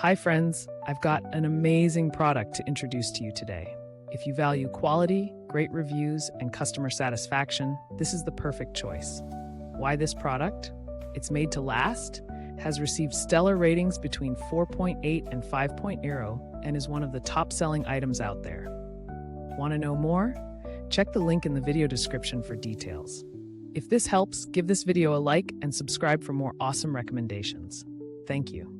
Hi friends, I've got an amazing product to introduce to you today. If you value quality, great reviews, and customer satisfaction, this is the perfect choice. Why this product? It's made to last, has received stellar ratings between 4.8 and 5.0, and is one of the top-selling items out there. Want to know more? Check the link in the video description for details. If this helps, give this video a like and subscribe for more awesome recommendations. Thank you.